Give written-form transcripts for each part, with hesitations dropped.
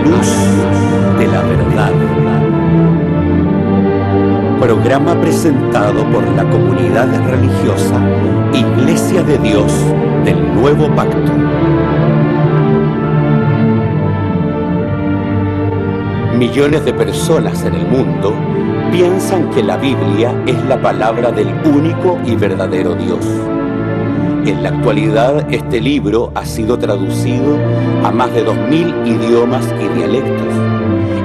luz de la verdad. Programa presentado por la comunidad religiosa Iglesia de Dios del Nuevo Pacto. Millones de personas en el mundo piensan que la Biblia es la palabra del único y verdadero Dios. En la actualidad, este libro ha sido traducido a más de 2000 idiomas y dialectos,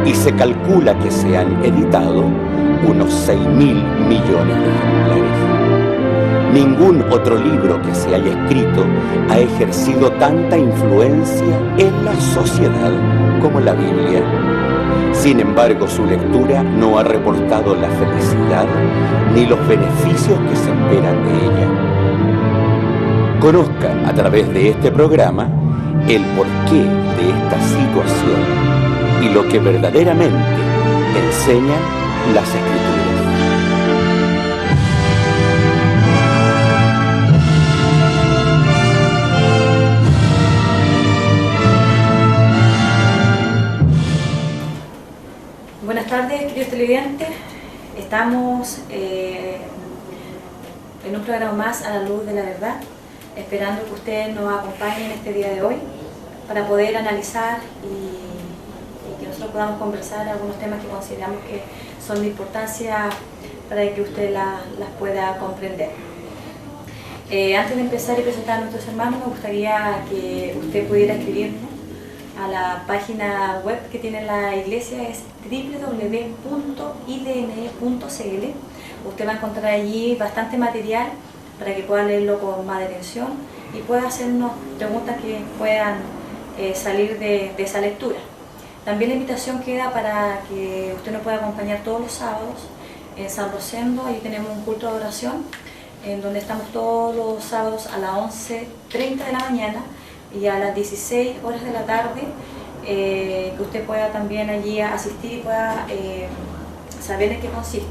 y se calcula que se han editado unos 6.000 millones de ejemplares. Ningún otro libro que se haya escrito ha ejercido tanta influencia en la sociedad como la Biblia. Sin embargo, su lectura no ha reportado la felicidad ni los beneficios que se esperan de ella. Conozca a través de este programa el porqué de esta situación y lo que verdaderamente enseñan las Escrituras. Buenas tardes, queridos televidentes. Estamos en un programa más a la luz de la verdad, esperando que ustedes nos acompañen este día de hoy para poder analizar y que nosotros podamos conversar algunos temas que consideramos que son de importancia para que usted las pueda comprender. Antes de empezar y presentar a nuestros hermanos, me gustaría que usted pudiera escribirnos a la página web que tiene la iglesia, es www.idne.cl. Usted va a encontrar allí bastante material para que pueda leerlo con más atención y pueda hacernos preguntas que puedan salir de esa lectura. También la invitación queda para que usted nos pueda acompañar todos los sábados en San Rosendo. Ahí tenemos un culto de oración en donde estamos todos los sábados a las 11:30 de la mañana y a las 16 horas de la tarde, que usted pueda también allí asistir y pueda saber en qué consiste.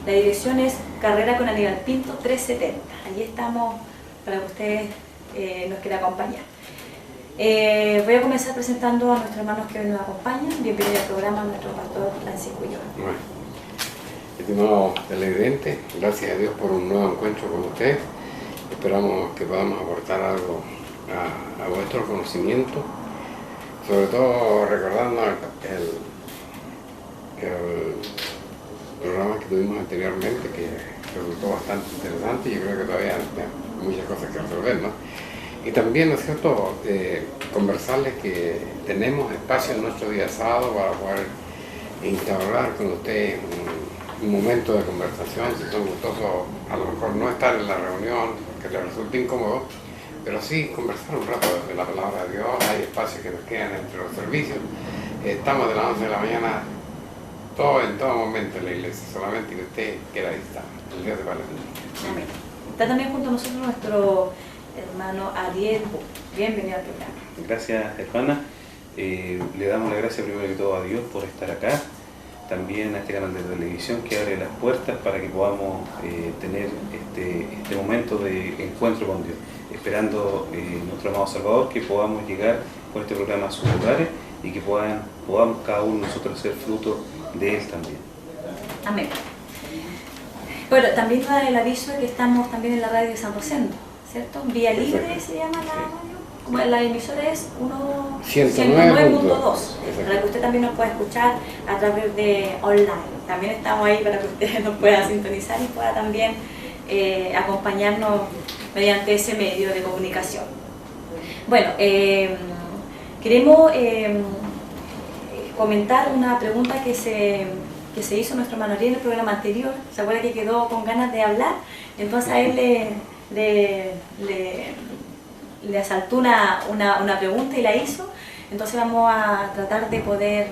La dirección es Carrera con Aníbal Pinto 370. Allí estamos para que usted nos quiera acompañar. Voy a comenzar presentando a nuestros hermanos que hoy nos acompañan. Bienvenido al programa nuestro pastor Francisco Ulloa. Bueno, estimado televidente, gracias a Dios por un nuevo encuentro con usted. Esperamos que podamos aportar algo a vuestro conocimiento, sobre todo recordando el programa que tuvimos anteriormente, que resultó bastante interesante. Yo creo que todavía hay muchas cosas que resolver, ¿no? Y también, ¿no es cierto?, conversarles que tenemos espacio en nuestro día sábado para poder instaurar con usted un momento de conversación. Si son gustosos, a lo mejor no estar en la reunión, que les resulte incómodo, pero sí conversar un rato de la palabra de Dios. Hay espacios que nos quedan entre los servicios. Estamos de las 11 de la mañana en todo momento en la iglesia, solamente que usted quiera estar. El Dios de Palestina. Amén. Está también junto a nosotros nuestro hermano Ariel. Bienvenido al programa. Gracias, hermana. Le damos la gracia primero que todo a Dios por estar acá. También a este canal de televisión que abre las puertas para que podamos tener este momento de encuentro con Dios. Esperando nuestro amado Salvador que podamos llegar con este programa a sus hogares y que podamos cada uno de nosotros ser fruto de Él también. Amén. Bueno, también nos da el aviso de que estamos también en la radio de San Rosendo, ¿cierto? Vía Libre se llama la radio. Como la emisora es 109.2, para que usted también nos pueda escuchar a través de online. También estamos ahí para que usted nos pueda sintonizar y pueda también acompañarnos mediante ese medio de comunicación. Bueno, queremos comentar una pregunta que se hizo nuestro hermano Ariel en el programa anterior. ¿Se acuerda que quedó con ganas de hablar? Entonces a él le asaltó una pregunta y la hizo. Entonces vamos a tratar de poder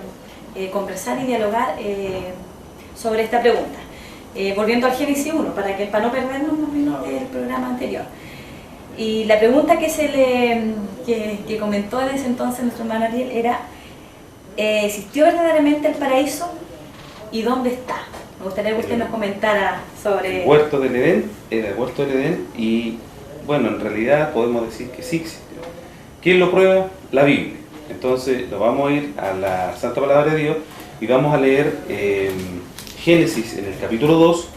conversar y dialogar sobre esta pregunta. Volviendo al Génesis 1, para no perdernos más o menos del programa anterior. Y la pregunta que comentó en ese entonces nuestro hermano Ariel era: ¿existió verdaderamente el paraíso y dónde está? Me gustaría que usted nos comentara sobre... El huerto del Edén, era el huerto del Edén, y bueno, en realidad podemos decir que sí existió. ¿Quién lo prueba? La Biblia. Entonces nos vamos a ir a la Santa Palabra de Dios y vamos a leer Génesis en el capítulo 2,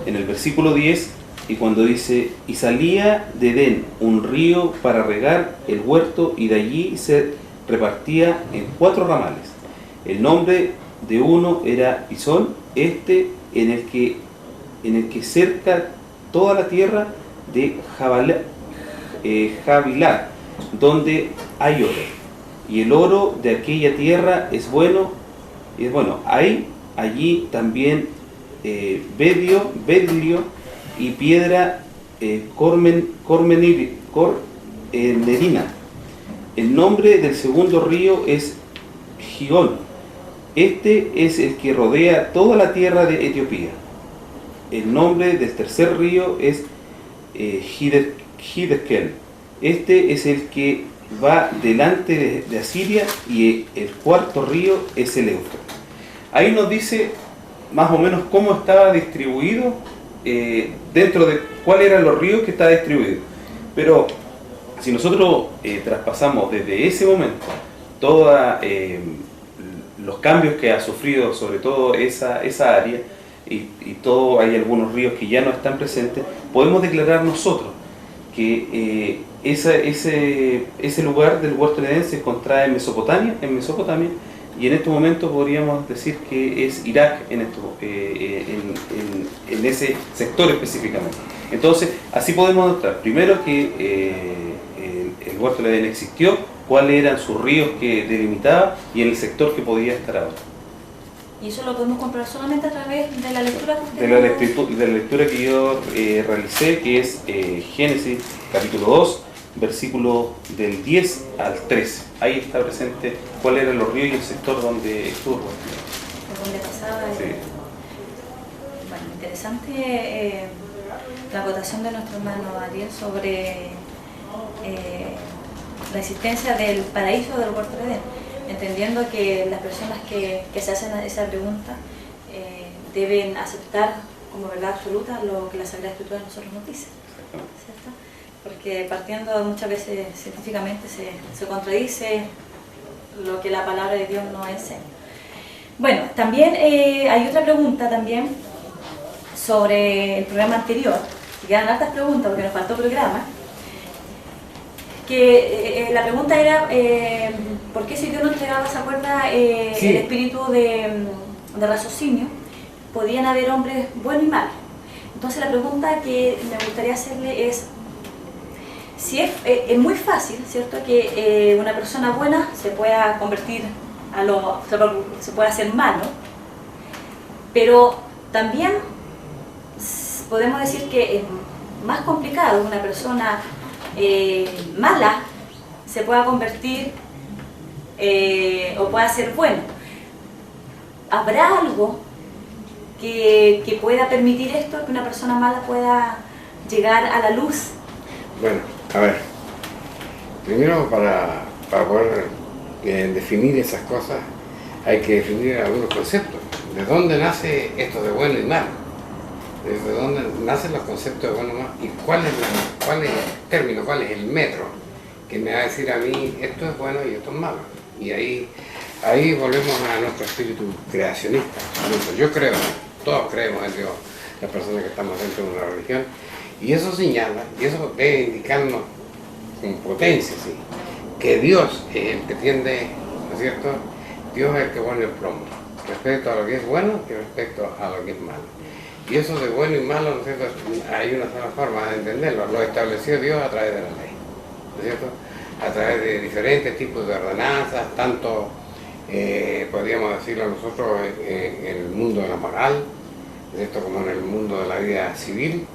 en el versículo 10, y cuando dice: y salía de Edén un río para regar el huerto, y de allí se repartía en 4 ramales. El nombre de uno era Pisón, en el que cerca toda la tierra de Havilah, donde hay oro. Y el oro de aquella tierra es bueno. Hay allí también bedrio y piedra cornerina. El nombre del segundo río es Gihón. Este es el que rodea toda la tierra de Etiopía. El nombre del tercer río es Hiddekel. Este es el que va delante de Asiria, y el cuarto río es el Éufrates. Ahí nos dice más o menos cómo estaba distribuido, dentro de cuáles eran los ríos que estaba distribuido. Pero si nosotros traspasamos desde ese momento todos los cambios que ha sufrido sobre todo esa área, y hay algunos ríos que ya no están presentes, podemos declarar nosotros que ese lugar del huerto de Edén se encontraba en Mesopotamia, y en este momento podríamos decir que es Irak en ese sector específicamente. Entonces, así podemos notar, primero, que el huerto de Edén existió, cuáles eran sus ríos que delimitaba y en el sector que podía estar ahora. Y eso lo podemos comprobar solamente a través de la lectura que usted de la lectura que yo realicé, que es Génesis capítulo 2, versículo del 10 al 13. Ahí está presente cuáles eran los ríos y el sector donde estuvo. donde pasaba. Sí. Bueno, interesante la acotación de nuestro hermano Ariel sobre la existencia del paraíso del huerto de Edén, entendiendo que las personas que se hacen esa pregunta deben aceptar como verdad absoluta lo que la Sagrada Escritura a nosotros nos dice, ¿cierto? Porque partiendo muchas veces científicamente se contradice lo que la palabra de Dios nos enseña. Bueno, también hay otra pregunta también sobre el programa anterior, que quedan hartas preguntas porque nos faltó programa, que la pregunta era ¿por qué si Dios no entregaba esa cuerda Sí. el espíritu de raciocinio, podían haber hombres buenos y malos? Entonces la pregunta que me gustaría hacerle es si es muy fácil, ¿cierto?, que una persona buena se pueda convertir se pueda hacer malo, pero también podemos decir que es más complicado que una persona mala se pueda convertir o pueda ser bueno. ¿Habrá algo que pueda permitir esto, que una persona mala pueda llegar a la luz? Bueno, a ver, primero para poder definir esas cosas hay que definir algunos conceptos. ¿De dónde nace esto de bueno y malo? ¿Desde dónde nacen los conceptos de bueno y malo? ¿Y cuál es el término, cuál es el metro que me va a decir a mí esto es bueno y esto es malo? Y ahí volvemos a nuestro espíritu creacionista. Yo creo, todos creemos en Dios, las personas que estamos dentro de una religión, y eso señala, y eso debe indicarnos con potencia, ¿sí?, que Dios es el que tiende, ¿no es cierto? Dios es el que pone el plomo respecto a lo que es bueno y respecto a lo que es malo. Y eso de bueno y malo, ¿no es cierto?, hay una sola forma de entenderlo, lo estableció Dios a través de la ley, ¿no es cierto?, a través de diferentes tipos de ordenanzas, tanto podríamos decirlo nosotros en el mundo de la moral, ¿no es cierto?, como en el mundo de la vida civil,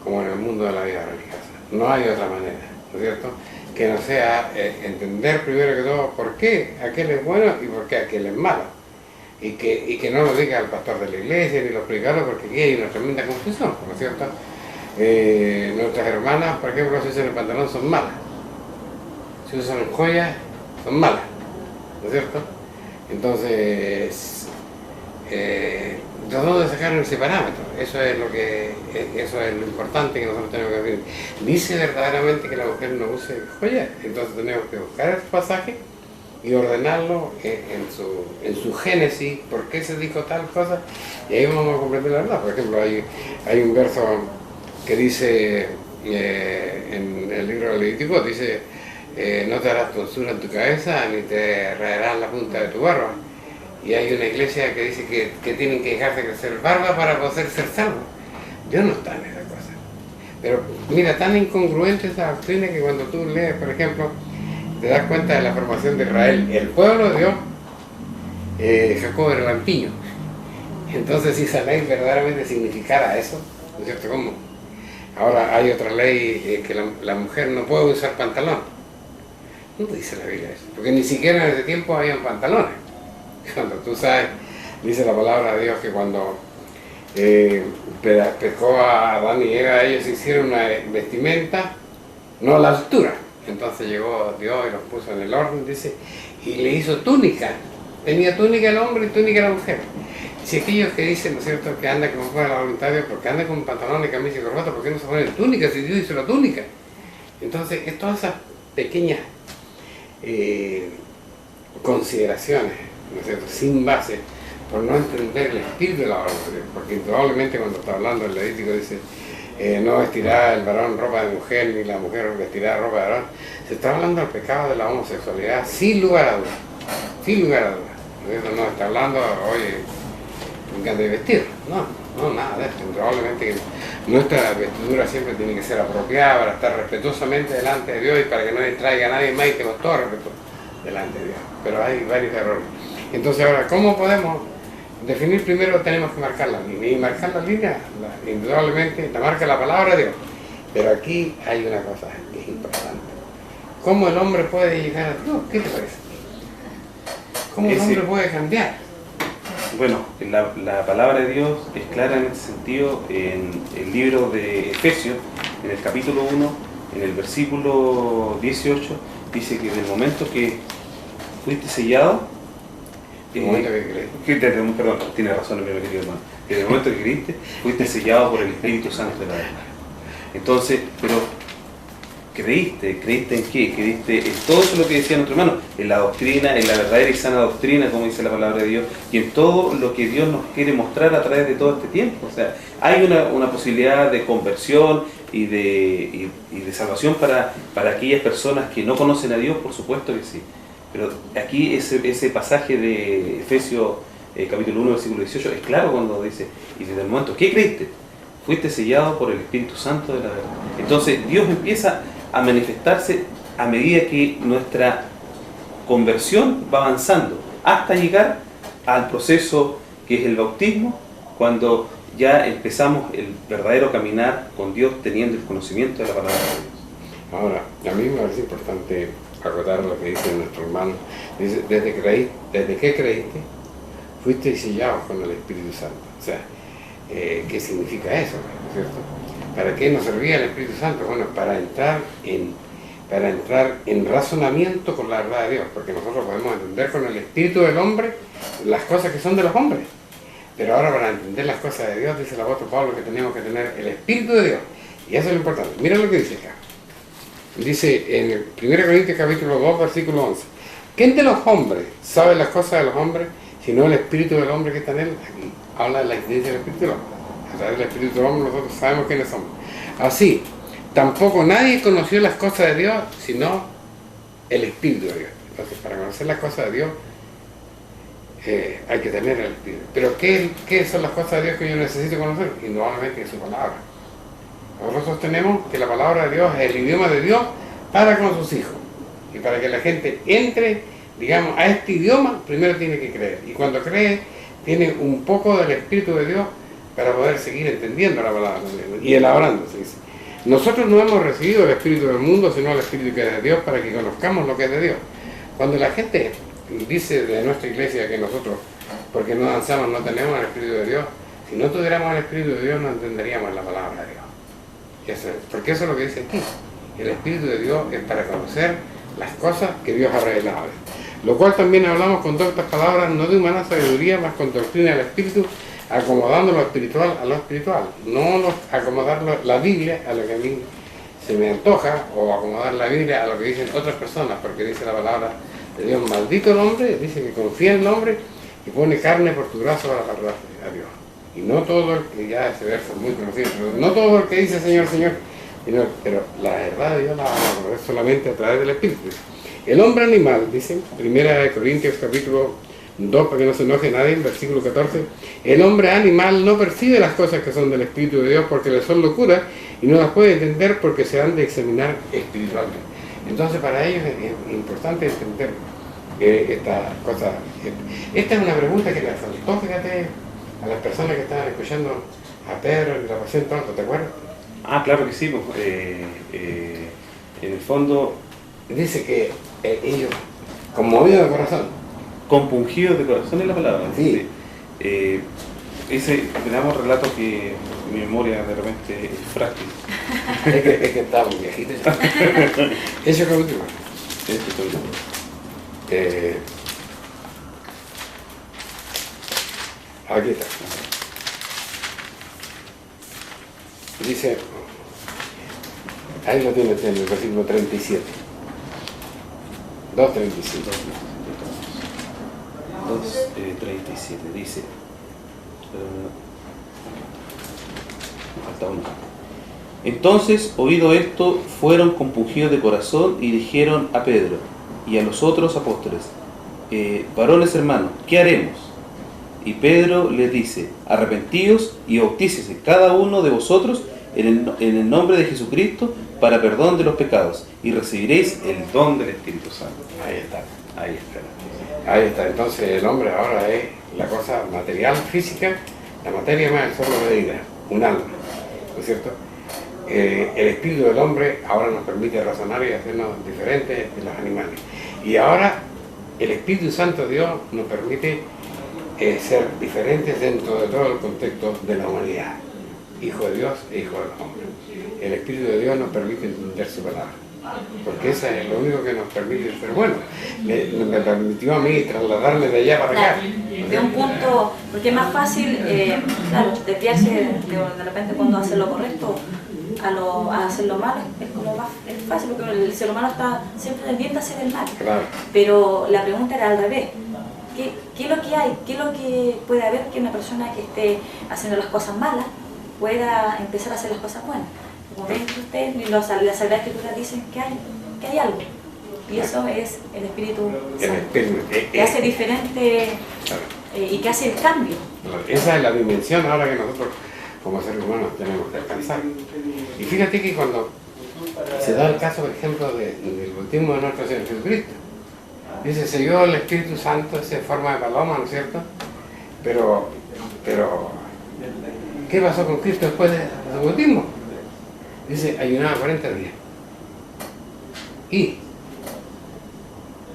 como en el mundo de la vida religiosa. No hay otra manera, ¿no es cierto?, que no sea entender primero que todo por qué aquel es bueno y por qué aquel es malo. Y que no lo diga el pastor de la iglesia ni lo explicarlo, porque aquí hay una tremenda confusión, ¿no es cierto? Nuestras hermanas, por ejemplo, si usan el pantalón son malas, si usan joyas son malas, ¿no es cierto? Entonces, ¿de dónde sacaron ese parámetro? Eso es lo importante que nosotros tenemos que ver. Dice verdaderamente que la mujer no use joyas, entonces tenemos que buscar el pasaje y ordenarlo en su génesis, por qué se dijo tal cosa, y ahí vamos a comprender la verdad. Por ejemplo, hay un verso que dice en el libro de Levítico, dice, no te harás tonsura en tu cabeza, ni te raerás la punta de tu barba. Y hay una iglesia que dice que tienen que dejarse crecer barba para poder ser salvos. Dios no está en esa cosa. Pero mira, tan incongruente esa doctrina que cuando tú lees, por ejemplo, te das cuenta de la formación de Israel. El pueblo de Dios, Jacob era lampiño. Entonces, si esa ley verdaderamente significara eso, ¿no es cierto? ¿Cómo? Ahora hay otra ley que la mujer no puede usar pantalón. No dice la Biblia eso, porque ni siquiera en ese tiempo habían pantalones. Cuando tú sabes, dice la palabra de Dios que cuando pescó a Adán y Eva, ellos hicieron una vestimenta, no a la altura. Entonces llegó Dios y los puso en el orden, dice, y le hizo túnica. Tenía túnica el hombre y túnica la mujer. Si aquellos que dicen, ¿no es cierto?, que andan como fuera la voluntad de Dios, porque andan con pantalones, camisa y corbata, ¿por qué no se ponen túnica si Dios hizo la túnica? Entonces, es todas esas pequeñas consideraciones, ¿no es cierto?, sin base, por no entender el espíritu de la palabra de Dios, porque indudablemente cuando está hablando el Levítico dice, no vestirá el varón ropa de mujer, ni la mujer vestirá ropa de varón, se está hablando del pecado de la homosexualidad, sin lugar a dudas, sin lugar a dudas. Eso no está hablando, oye, de vestir, no, nada de esto. Indudablemente nuestra vestidura siempre tiene que ser apropiada para estar respetuosamente delante de Dios y para que no distraiga a nadie más y tengamos todo respeto delante de Dios. Pero hay varios errores. Entonces ahora, ¿cómo podemos definir? Primero tenemos que marcar la línea, y marcar la línea, indudablemente, la marca la palabra de Dios. Pero aquí hay una cosa que es importante. ¿Cómo el hombre puede llegar a Dios? ¿Qué te parece? ¿Cómo el hombre puede cambiar? Bueno, la palabra de Dios es clara en ese sentido. En el libro de Efesios, en el capítulo 1, en el versículo 18, dice que en el momento que fuiste sellado, perdón, tiene razón mi querido hermano, que en el momento que creíste, fuiste sellado por el Espíritu Santo de la verdad. Entonces, pero ¿creíste en qué? Creíste en todo eso lo que decía nuestro hermano, en la doctrina, en la verdadera y sana doctrina, como dice la palabra de Dios, y en todo lo que Dios nos quiere mostrar a través de todo este tiempo. O sea, hay una posibilidad de conversión y de salvación para aquellas personas que no conocen a Dios, por supuesto que sí. Pero aquí ese pasaje de Efesios capítulo 1, versículo 18, es claro cuando dice, y desde el momento, ¿qué creíste? Fuiste sellado por el Espíritu Santo de la verdad. Entonces Dios empieza a manifestarse a medida que nuestra conversión va avanzando, hasta llegar al proceso que es el bautismo, cuando ya empezamos el verdadero caminar con Dios, teniendo el conocimiento de la palabra de Dios. Ahora, a mí me parece importante acotar lo que dice nuestro hermano. Dice, desde que creíste, fuiste sellado con el Espíritu Santo. O sea, ¿qué significa eso? ¿No es cierto? ¿Para qué nos servía el Espíritu Santo? Bueno, para entrar en razonamiento con la verdad de Dios, porque nosotros podemos entender con el espíritu del hombre las cosas que son de los hombres. Pero ahora para entender las cosas de Dios, dice el apóstol Pablo que tenemos que tener el Espíritu de Dios. Y eso es lo importante. Mira lo que dice acá. Dice en el 1 Corintios capítulo 2, versículo 11. ¿Quién de los hombres sabe las cosas de los hombres, sino el Espíritu del hombre que está en él? Aquí habla de la existencia del Espíritu del hombre. A través del Espíritu del hombre nosotros sabemos quiénes somos. Así, tampoco nadie conoció las cosas de Dios, sino el Espíritu de Dios. Entonces, para conocer las cosas de Dios, hay que tener el Espíritu. Pero ¿qué son las cosas de Dios que yo necesito conocer? Indudablemente es su palabra. Nosotros sostenemos que la palabra de Dios es el idioma de Dios para con sus hijos. Y para que la gente entre, digamos, a este idioma, primero tiene que creer. Y cuando cree, tiene un poco del Espíritu de Dios para poder seguir entendiendo la palabra de Dios y elaborando, se dice. Nosotros no hemos recibido el Espíritu del mundo, sino el Espíritu que es de Dios, para que conozcamos lo que es de Dios. Cuando la gente dice de nuestra iglesia que nosotros, porque no danzamos, no tenemos el Espíritu de Dios, si no tuviéramos el Espíritu de Dios no entenderíamos la palabra de Dios. Porque eso es lo que dice aquí. El Espíritu de Dios es para conocer las cosas que Dios ha revelado. Lo cual también hablamos con todas estas palabras, no de humana sabiduría, más con doctrina del Espíritu, acomodando lo espiritual a lo espiritual. No acomodar la Biblia a lo que a mí se me antoja, o acomodar la Biblia a lo que dicen otras personas, porque dice la palabra, de Dios. Maldito el hombre, dice que confía en el hombre y pone carne por tu brazo para agarrarte a Dios. Y no todo el que, ya ese verso es muy conocido, pero no todo el que dice Señor, Señor, pero la verdad de Dios la vamos a conocer solamente a través del Espíritu. El hombre animal, dice, 1 Corintios capítulo 2, para que no se enoje nadie, versículo 14, el hombre animal no percibe las cosas que son del Espíritu de Dios porque le son locura y no las puede entender porque se han de examinar espiritualmente. Entonces para ellos es importante entender esta cosa. Esta es una pregunta que le asaltó, fíjate, a las personas que estaban escuchando a Pedro en la pasión tonta, ¿te acuerdas? Ah, claro que sí, pues, en el fondo, dice que ellos, conmovidos de corazón, compungidos de corazón es la palabra. sí. Ese, tenemos relatos que mi memoria de repente es frágil. Es que estamos viejitos. Eso es último. Aquí está. Dice, ahí lo tienes en el versículo 37. 2.37. 2:37 dice, falta uno. Entonces, oído esto, fueron compungidos de corazón y dijeron a Pedro y a los otros apóstoles, varones hermanos, ¿qué haremos? Y Pedro les dice, arrepentíos y bautícese cada uno de vosotros en el nombre de Jesucristo para perdón de los pecados y recibiréis el don del Espíritu Santo. Ahí está. Ahí está. Entonces el hombre ahora es la cosa material, física, la materia más el solo medida, un alma, ¿no es cierto? El espíritu del hombre ahora nos permite razonar y hacernos diferentes de los animales. Y ahora el Espíritu Santo de Dios nos permite ser diferentes dentro de todo el contexto de la humanidad. Hijo de Dios e hijo del hombre. El Espíritu de Dios nos permite entender su palabra. Porque eso es lo único que nos permite ser buenos. Me permitió a mí trasladarme de allá para acá. De un punto, porque es más fácil, claro, desviarse de repente cuando hace lo correcto a hacer lo malo, es fácil porque el ser humano está siempre tendiente a hacer el mal. Claro. Pero la pregunta era al revés. ¿Qué es lo que hay? ¿Qué es lo que puede haber que una persona que esté haciendo las cosas malas pueda empezar a hacer las cosas buenas? Como ven ustedes, las Sagradas Escrituras dicen que hay algo. Y eso es el Espíritu Santo, que hace diferente y que hace el cambio. Esa es la dimensión ahora que nosotros como seres humanos tenemos que alcanzar. Y fíjate que cuando se da el caso, por ejemplo, del bautismo de nuestro Señor Jesucristo, dice, se dio el Espíritu Santo en forma de paloma, ¿no es cierto? Pero ¿qué pasó con Cristo después de su bautismo? Dice, ayunaba 40 días. Y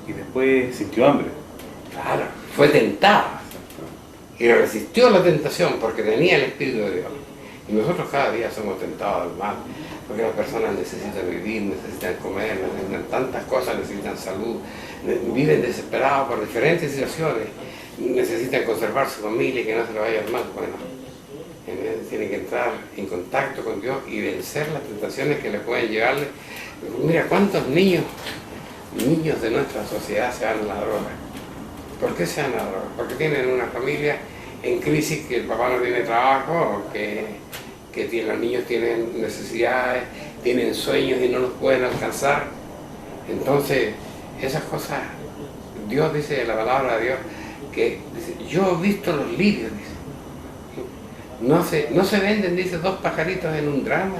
después sintió hambre. Claro, fue tentado. Y resistió la tentación porque tenía el Espíritu de Dios. Y nosotros cada día somos tentados al mal, porque las personas necesitan vivir, necesitan comer, necesitan tantas cosas, necesitan salud, viven desesperados por diferentes situaciones, necesitan conservar su familia y que no se lo vaya mal. Bueno, tienen que entrar en contacto con Dios y vencer las tentaciones que le pueden llevarle. Mira cuántos niños de nuestra sociedad se van a la droga. ¿Por qué se van a la droga? Porque tienen una familia en crisis, que el papá no tiene trabajo, que los niños tienen necesidades, tienen sueños y no los pueden alcanzar. Entonces, esas cosas, Dios dice en la palabra de Dios, que dice, yo he visto los lirios, dice. No se venden, dice, dos pajaritos en un drama.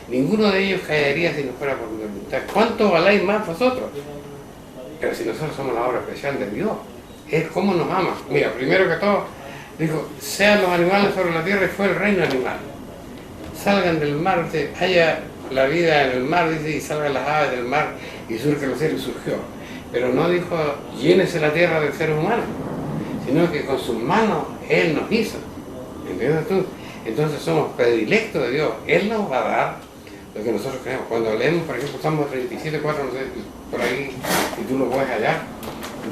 Ninguno de ellos caería si no fuera por mi voluntad. ¿Cuánto valéis más vosotros? Pero si nosotros somos la obra especial de Dios, es como nos ama. Mira, primero que todo, dijo, sean los animales sobre la tierra, y fue el reino animal. Salgan del mar, haya la vida en el mar, dice, y salgan las aves del mar, y surge los cielos, y surgió. Pero no dijo, llénese la tierra del ser humano, sino que con sus manos Él nos hizo. ¿Entiendes tú? Entonces somos predilectos de Dios. Él nos va a dar lo que nosotros queremos. Cuando leemos, por ejemplo, Salmos 37, 4, no sé, por ahí, y tú lo puedes hallar,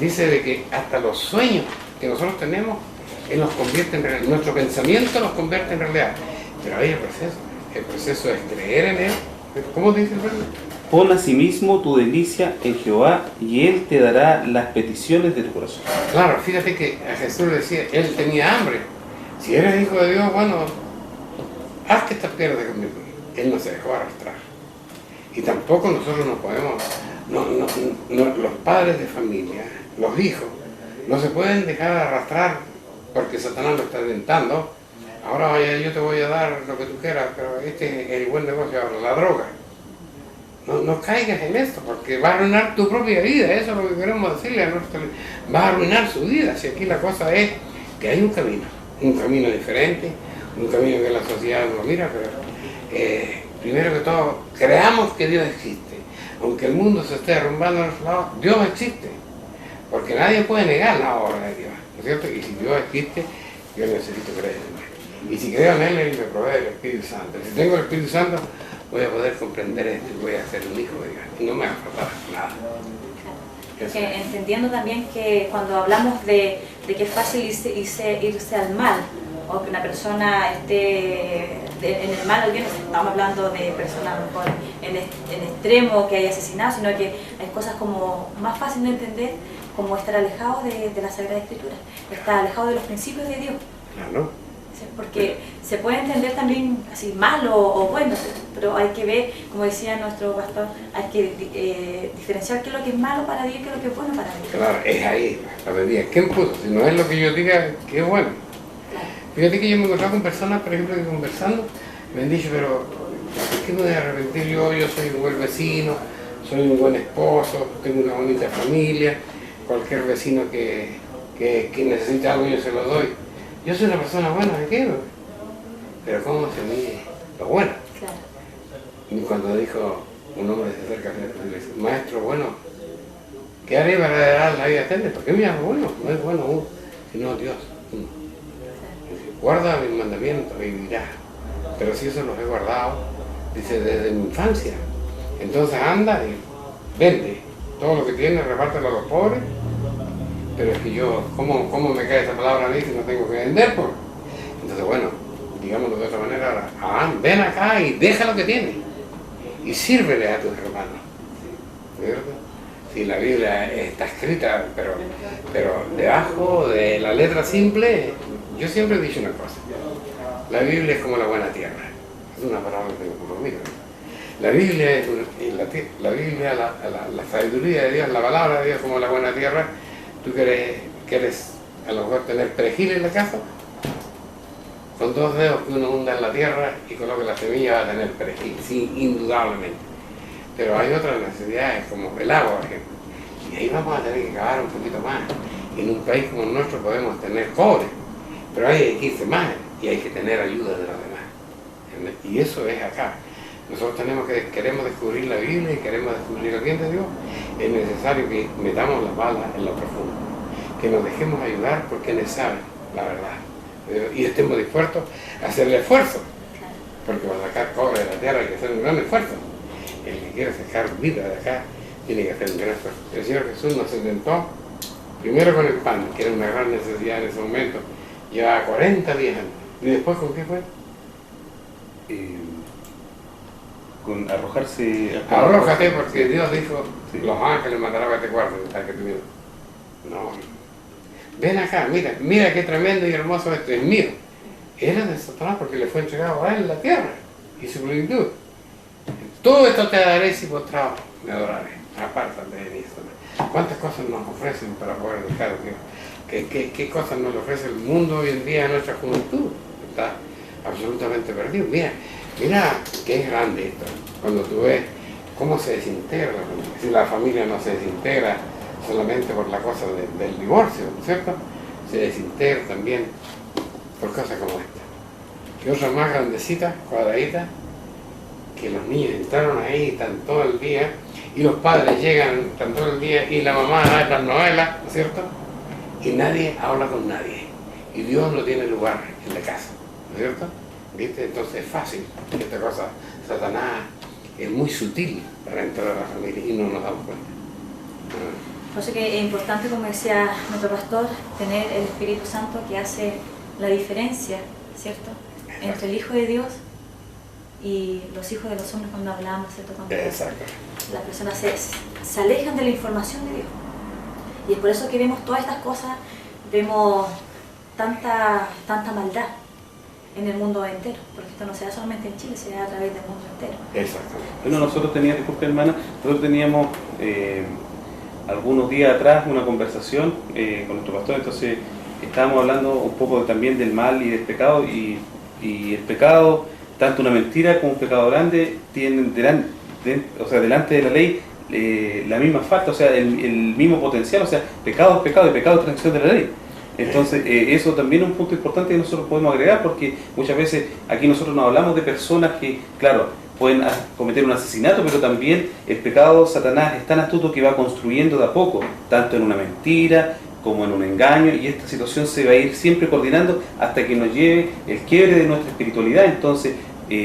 dice de que hasta los sueños que nosotros tenemos, Él nos convierte en realidad. Nuestro pensamiento nos convierte en realidad. Pero hay el proceso. El proceso es creer en Él. ¿Cómo dice el verbo? Pon asimismo tu delicia en Jehová y Él te dará las peticiones de tu corazón. Claro, fíjate que a Jesús le decía, él tenía hambre. Si eres hijo de Dios, bueno, haz que estas piedras se conviertan. Él no se dejó arrastrar. Y tampoco nosotros nos podemos, los padres de familia, los hijos, no se pueden dejar arrastrar porque Satanás lo está tentando. Ahora vaya, yo te voy a dar lo que tú quieras, pero este es el buen negocio ahora, la droga. No caigas en esto, porque va a arruinar tu propia vida. Eso es lo que queremos decirle a nuestro. Va a arruinar su vida. Si aquí la cosa es que hay un camino diferente, un camino que la sociedad no mira, pero primero que todo, creamos que Dios existe. Aunque el mundo se esté derrumbando a nuestro lado, Dios existe. Porque nadie puede negar la obra de Dios, ¿no es cierto? Y si Dios existe, yo necesito creer en Él. Y si creo en Él me provee el Espíritu Santo. Y si tengo el Espíritu Santo, voy a poder comprender esto y voy a ser un hijo de Dios. Y no me va a faltar nada. Porque entendiendo también que cuando hablamos de que es fácil irse al mal, o que una persona esté en el mal o bien, no estamos hablando de personas a lo mejor en extremo que hay asesinado, sino que hay cosas como más fáciles de entender, como estar alejado de la Sagrada Escritura, estar alejado de los principios de Dios. Claro. Porque se puede entender también así malo o bueno, pero hay que ver, como decía nuestro pastor, hay que diferenciar qué es lo que es malo para Dios y qué es lo que es bueno para Dios. Claro, es ahí la medida. ¿Quién puso? Si no es lo que yo diga, que es bueno. Claro. Fíjate que yo me he encontrado con personas, por ejemplo, que conversando, me han dicho, pero ¿por qué me voy a arrepentir yo? Yo soy un buen vecino, soy un buen esposo, tengo una bonita familia, cualquier vecino que necesite algo yo se lo doy. Yo soy una persona buena, ¿me quiero? Pero ¿cómo se mide lo bueno? Claro. Y cuando dijo un hombre se acerca a mí y le dice, maestro bueno, ¿qué haré para dar la vida eterna? ¿Por qué me llamo bueno? No es bueno uno, sino Dios uno. Dice, guarda mis mandamientos y vivirás. Pero si eso los he guardado, dice, desde mi infancia. Entonces anda y vende todo lo que tienes, repártelo a los pobres. Pero es que yo, ¿cómo me cae esa palabra a mí si no tengo que vender? Pues? Entonces, bueno, digámoslo de otra manera, ven acá y deja lo que tienes y sírvele a tus hermanos. ¿Cierto? Si la Biblia está escrita, pero debajo de la letra simple, yo siempre he dicho una cosa. La Biblia es como la buena tierra. Es una palabra que tengo por mí. La Biblia es la sabiduría de Dios, la palabra de Dios como la buena tierra. ¿Tú quieres a lo mejor tener perejil en la casa? Con 2 dedos que uno hunda en la tierra y coloque la semilla va a tener perejil, sí, indudablemente. Pero hay otras necesidades como el agua, por ejemplo. Y ahí vamos a tener que cavar un poquito más. En un país como el nuestro podemos tener cobre, pero hay que irse más y hay que tener ayuda de los demás. Y eso es acá. Nosotros queremos descubrir la Biblia y queremos descubrir el bien de Dios. Es necesario que metamos las balas en lo profundo, que nos dejemos ayudar por quienes saben la verdad y estemos dispuestos a hacer el esfuerzo, porque para sacar cobre de la tierra hay que hacer un gran esfuerzo. El que quiere sacar vida de acá tiene que hacer un gran esfuerzo. El Señor Jesús nos intentó primero con el pan, que era una gran necesidad en ese momento, llevaba 40 días antes. ¿Y después con qué fue? Con arrojarse. Arrójate, porque Dios dijo, sí, los ángeles mandarán a te guarden, para que tú vienes. No, ven acá, mira qué tremendo y hermoso esto, es mío. Era de Satanás porque le fue entregado a él la tierra y su plenitud. Todo esto te daré si postrado me adoraré. Apártate de mí. ¿Cuántas cosas nos ofrecen para poder dejar a Dios? ¿Qué cosas nos ofrece el mundo hoy en día a nuestra juventud? Está absolutamente perdido. Mira qué es grande esto, cuando tú ves cómo se desintegra la familia. Si la familia no se desintegra solamente por la cosa del divorcio, ¿cierto? Se desintegra también por cosas como esta. Que otra más grandecita, cuadradita, que los niños entraron ahí, están todo el día, y los padres llegan, están todo el día, y la mamá da las novelas, ¿no es cierto? Y nadie habla con nadie. Y Dios no tiene lugar en la casa, ¿no es cierto? ¿Viste? Entonces es fácil. Esta cosa, Satanás, es muy sutil para entrar a la familia y no nos damos cuenta. Por eso que es importante, como decía nuestro pastor, tener el Espíritu Santo que hace la diferencia, ¿cierto?, entre el Hijo de Dios y los hijos de los hombres cuando hablamos, ¿cierto? Cuando Exacto. las personas se alejan de la información de Dios. Y es por eso que vemos todas estas cosas, vemos tanta maldad en el mundo entero, porque esto no se da solamente en Chile, se da a través del mundo entero. Exactamente. Bueno, nosotros teníamos, disculpe hermana, nosotros teníamos algunos días atrás una conversación con nuestro pastor, entonces estábamos hablando un poco también del mal y del pecado, y el pecado, tanto una mentira como un pecado grande, tienen delante de la ley la misma falta, o sea, el mismo potencial, o sea, pecado es pecado y pecado es transgresión de la ley. Entonces, eso también es un punto importante que nosotros podemos agregar, porque muchas veces aquí nosotros no hablamos de personas que, claro, pueden cometer un asesinato, pero también el pecado Satanás es tan astuto que va construyendo de a poco, tanto en una mentira como en un engaño, y esta situación se va a ir siempre coordinando hasta que nos lleve el quiebre de nuestra espiritualidad. Entonces,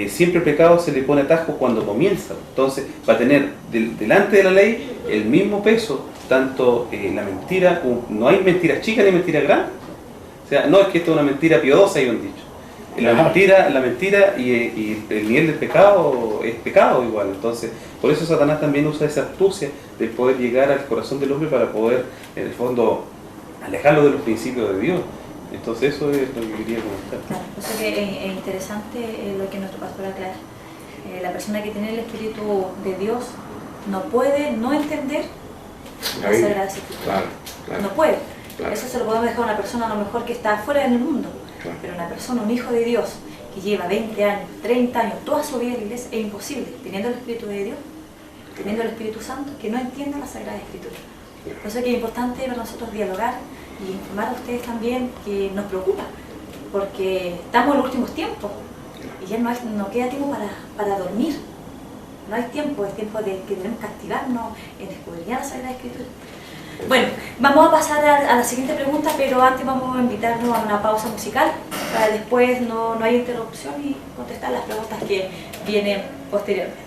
siempre el pecado se le pone atajo cuando comienza. Entonces, va a tener delante de la ley el mismo peso, tanto la mentira, no hay mentiras chicas ni mentiras grandes. O sea, no es que esto es una mentira piadosa, hay un dicho. La mentira y el nivel del pecado es pecado igual. Entonces, por eso Satanás también usa esa astucia de poder llegar al corazón del hombre para poder, en el fondo, alejarlo de los principios de Dios. Entonces eso es lo que quería comentar. Claro, o sea que es interesante lo que nuestro pastor aclara. La persona que tiene el Espíritu de Dios no puede no entender la Sagrada Escritura. Claro. No puede. Claro. Eso se lo podemos dejar a una persona a lo mejor que está fuera del mundo. Claro. Pero una persona, un hijo de Dios, que lleva 20 años, 30 años, toda su vida en la iglesia, es imposible, teniendo el Espíritu de Dios, teniendo el Espíritu Santo, que no entienda la Sagrada Escritura. Por eso es que es importante para nosotros dialogar y informar a ustedes también, que nos preocupa, porque estamos en los últimos tiempos y ya no queda tiempo para dormir. No hay tiempo, es tiempo de que tenemos que activarnos en escudriñar la Sagrada Escritura. Bueno, vamos a pasar a la siguiente pregunta, pero antes vamos a invitarnos a una pausa musical para después no haya interrupción y contestar las preguntas que vienen posteriormente.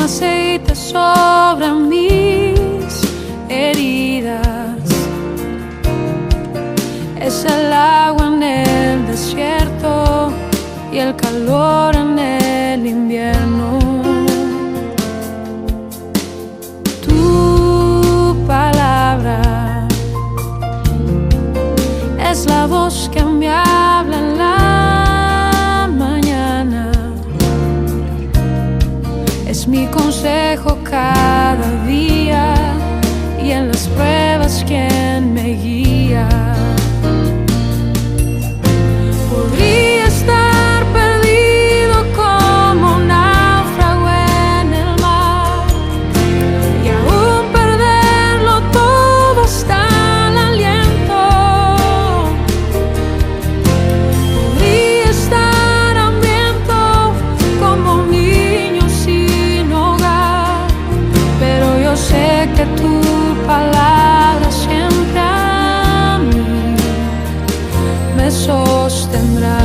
Aceite sobre mis heridas, es el agua en el desierto y el calor en el invierno. Tu palabra es la voz que me habla en la mañana, es mi consejo cada día y en las pruebas quien me guía. Podría estar perdido como un náufrago en el mar y aún perderlo todo hasta el aliento. Podría estar hambriento como un niño sin hogar, pero yo sé que tu palabra siempre a mí me sostendrá.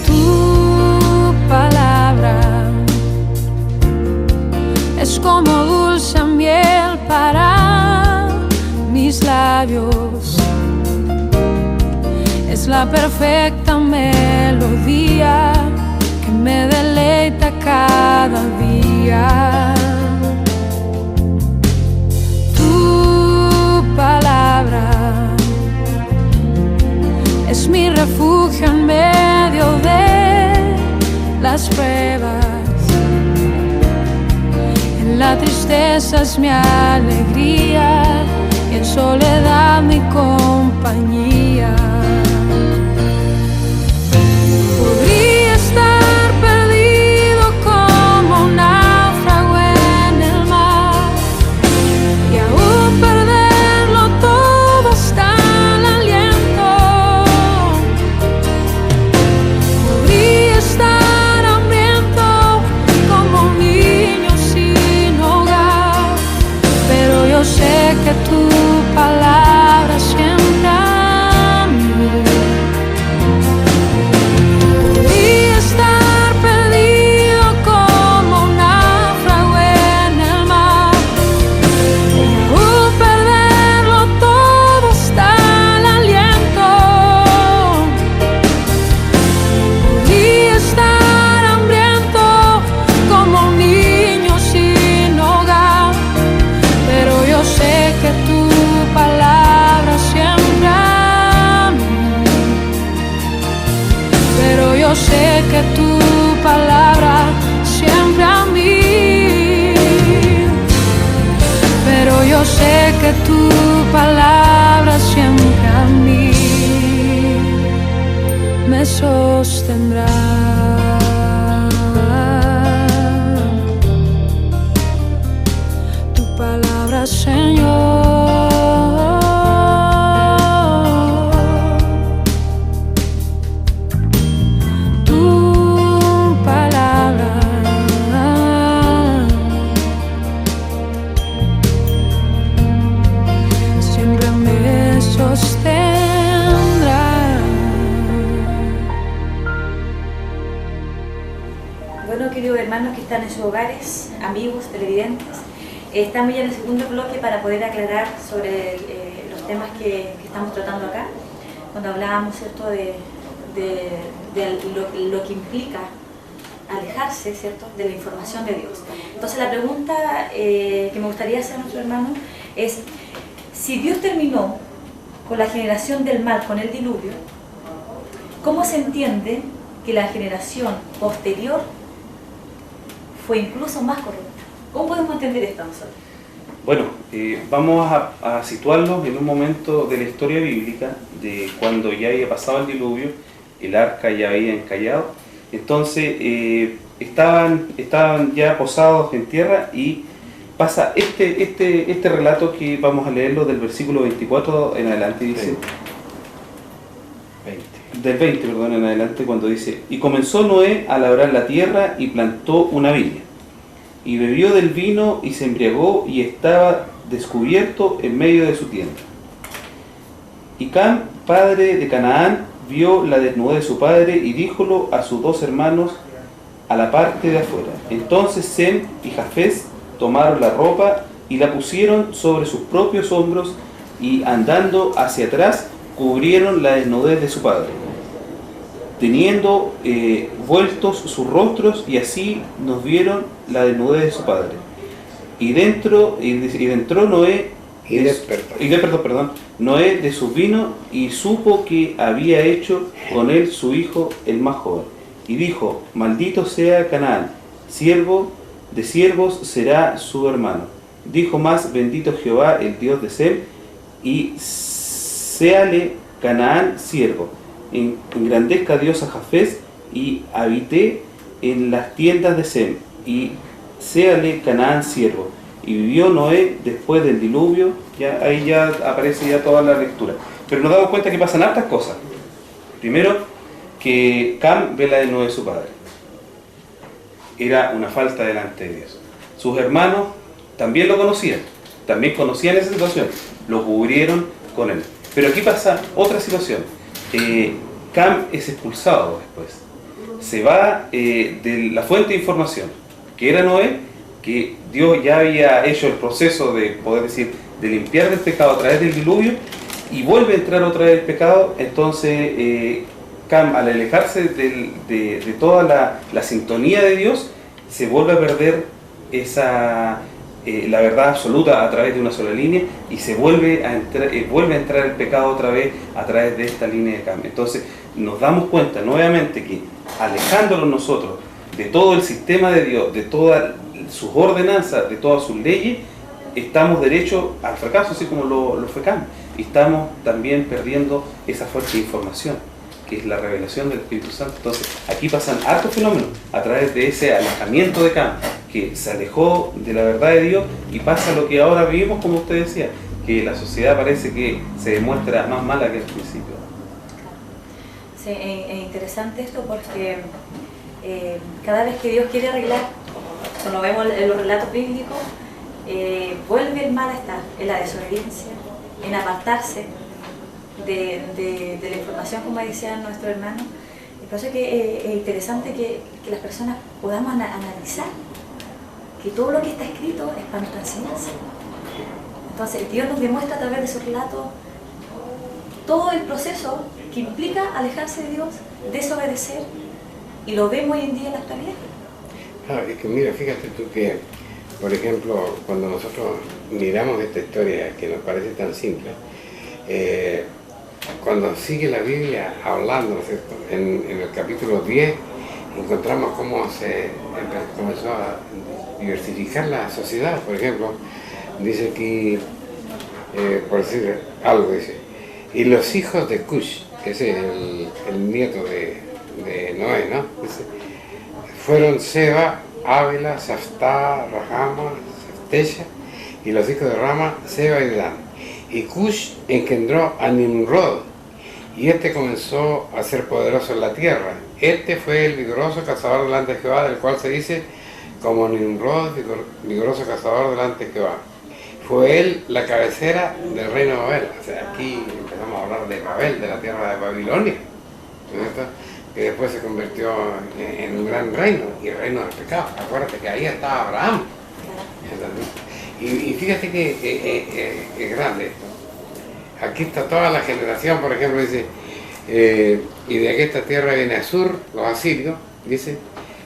Tu palabra es como dulce miel para mis labios, es la perfecta melodía que me deleita cada día. Tu palabra es mi refugio en medio de las pruebas, en la tristeza es mi alegría y en soledad mi compañía. Podría estar perdido como un náufrago en el mar y aún perderlo todo hasta el aliento. Bueno, queridos hermanos que están en sus hogares, amigos, televidentes, estamos ya en el segundo bloque para poder aclarar sobre los temas que estamos tratando acá, cuando hablábamos, ¿cierto?, de lo que implica alejarse, ¿cierto?, de la información de Dios. Entonces la pregunta que me gustaría hacer a nuestro hermano es, si Dios terminó con la generación del mal, con el diluvio, ¿cómo se entiende que la generación posterior fue incluso más corrupta? ¿Cómo podemos entender esto nosotros? Bueno, vamos a situarlos en un momento de la historia bíblica, de cuando ya había pasado el diluvio, el arca ya había encallado, entonces estaban ya posados en tierra y pasa este relato que vamos a leerlo del versículo 24 en adelante, dice... 20. Del 20, perdón, en adelante, cuando dice: y comenzó Noé a labrar la tierra y plantó una viña, y bebió del vino y se embriagó y estaba descubierto en medio de su tienda. Y Cam, padre de Canaán, vio la desnudez de su padre y díjolo a sus dos hermanos a la parte de afuera. Entonces Sem y Jafés tomaron la ropa y la pusieron sobre sus propios hombros y andando hacia atrás cubrieron la desnudez de su padre, teniendo vueltos sus rostros, y así nos vieron la desnudez de su padre. Y entró Noé Noé de su vino y supo que había hecho con él su hijo el más joven. Y dijo: maldito sea Canaán, siervo de siervos será su hermano. Dijo más: bendito Jehová, el Dios de Sem, y séale Canaán siervo. Engrandezca Dios a Jafés, y habité en las tiendas de Sem, y séale Canaán siervo. Y vivió Noé después del diluvio. Ya, ahí ya aparece ya toda la lectura. Pero nos damos cuenta que pasan hartas cosas. Primero, que Cam ve la desnudez de su padre. Era una falta delante de Dios. Sus hermanos también lo conocían. También conocían esa situación. Lo cubrieron con él. Pero aquí pasa otra situación. Cam es expulsado después. Se va de la fuente de información, que era Noé, que Dios ya había hecho el proceso de poder decir, de limpiar del pecado a través del diluvio, y vuelve a entrar otra vez el pecado. Entonces Cam, al alejarse de toda la sintonía de Dios, se vuelve a perder la verdad absoluta a través de una sola línea, y se vuelve a entrar el pecado otra vez a través de esta línea de Cam. Entonces nos damos cuenta nuevamente que, alejándonos nosotros de todo el sistema de Dios, de todas sus ordenanzas, de todas sus leyes, estamos derechos al fracaso, así como lo fue Cam. Y estamos también perdiendo esa fuerte de información, que es la revelación del Espíritu Santo. Entonces aquí pasan hartos fenómenos a través de ese alejamiento de Cam, que se alejó de la verdad de Dios, y pasa lo que ahora vivimos, como usted decía, que la sociedad parece que se demuestra más mala que al principio. Sí, es interesante esto porque cada vez que Dios quiere arreglar, cuando vemos en los relatos bíblicos, vuelve el mal a estar en la desobediencia, en apartarse de la información, como decía nuestro hermano. Y por eso que es interesante que las personas podamos analizar que todo lo que está escrito es para nuestra enseñanza. Entonces Dios nos demuestra a través de su relato todo el proceso que implica alejarse de Dios, desobedecer, y lo vemos hoy en día en la actualidad. Es que mira, fíjate tú que, por ejemplo, cuando nosotros miramos esta historia que nos parece tan simple, cuando sigue la Biblia hablando, ¿no es cierto?, en el capítulo 10, encontramos cómo se comenzó a diversificar la sociedad. Por ejemplo, dice aquí, por decir algo, dice: y los hijos de Cush, que es el nieto de Noé, ¿no?, dice, fueron Seba, Ávila, Saftá, Rahama, Saftesha, y los hijos de Rama, Seba y Dan. Y Cush engendró a Nimrod, y este comenzó a ser poderoso en la tierra. Este fue el vigoroso cazador delante de Jehová, del cual se dice como Nimrod, vigoroso cazador delante de Jehová. Fue él la cabecera del reino de Babel. O sea, aquí empezamos a hablar de Babel, de la tierra de Babilonia, ¿cierto? que después se convirtió en un gran reino, y el reino del pecado. Acuérdate que ahí estaba Abraham. Y fíjate que es grande esto. Aquí está toda la generación, por ejemplo, dice, y de esta tierra viene Asur, los asirios, dice,